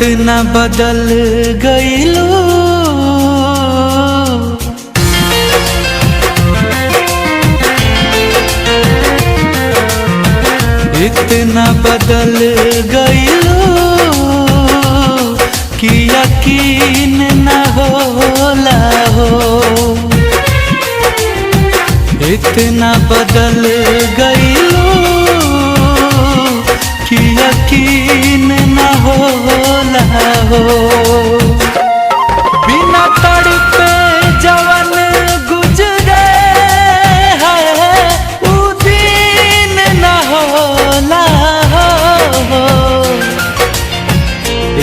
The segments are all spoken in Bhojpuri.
इतना बदल गईलू, इतना बदल गईलू कि यकीन न होला हो। इतना बदल गईलू कि यकीन न होला हो। बिना तड़पे जवन गुजरे है उ दिन न होला हो।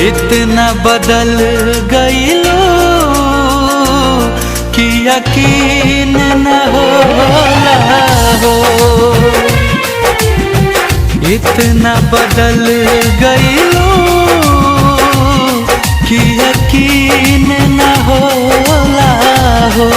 इतना बदल गईलू कि यकीन न होला हो। इतना बदल गईलू कि यकीन न होला हो।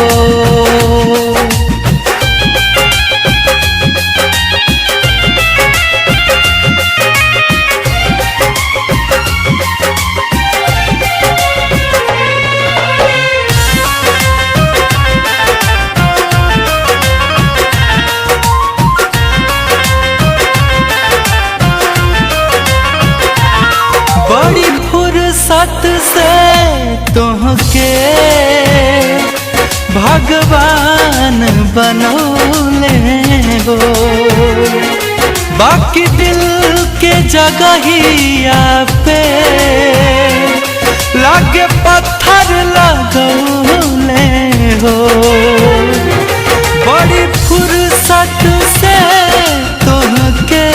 बड़ी फुर्सत से तुहके भगवान बनौले हो। बाकी दिल के जगहिया पे लागे पत्थर लगौले हो। बड़ी फुर्सत से तुहके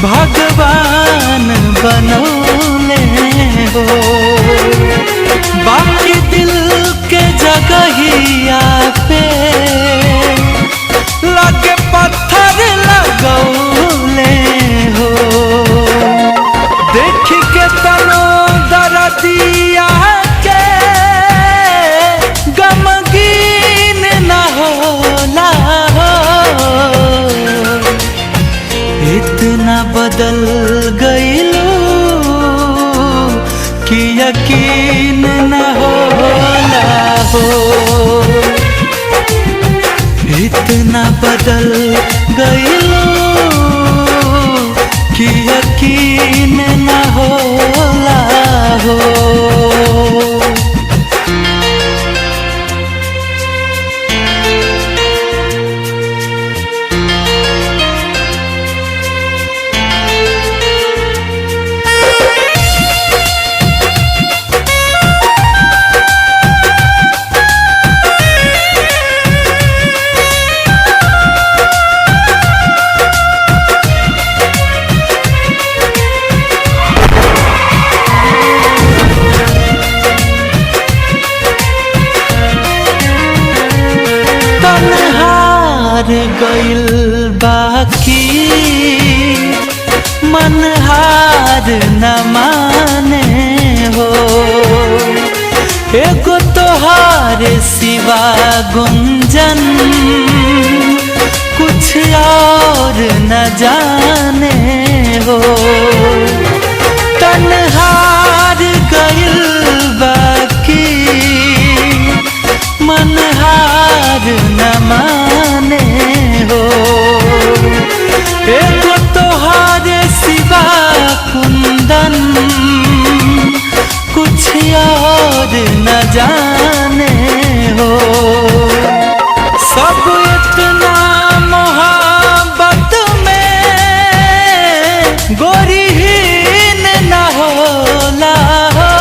भगवान बनौले हो। बाकी दिल के जगहिया पे लगे पत्थर लगौले हो। देख के तनो दर्दिया के गमगीन न होला हो। इतना बदल गईलू कि यकीन न होला हो। इतना बदल गईलू कि यकीन न होला हो। हार गइल बाकी मन हार न माने हो। एगो तोहार सिवा गुंजन कुछ और न जाने हो। तन हार गइल बाकी मन हार न माने हो। एगो तोहार सिवा कुंदन कुछ और न जाने हो। सब इतना मोहब्बत में गोरीहीन न होला हो।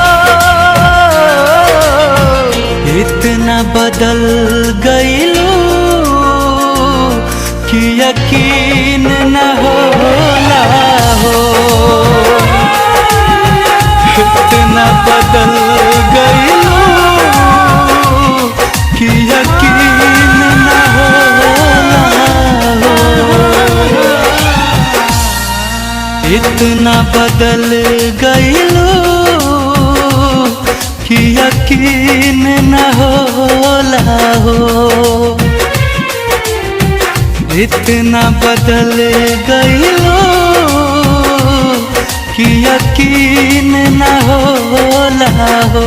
इतना बदल गईलू कि यकीन न होला हो। इतना बदल गईलू कि यकीन न होला हो। इतना बदल गईलू कि यकीन न होला हो। इतना बदल गईलो कि यकीन न होला हो।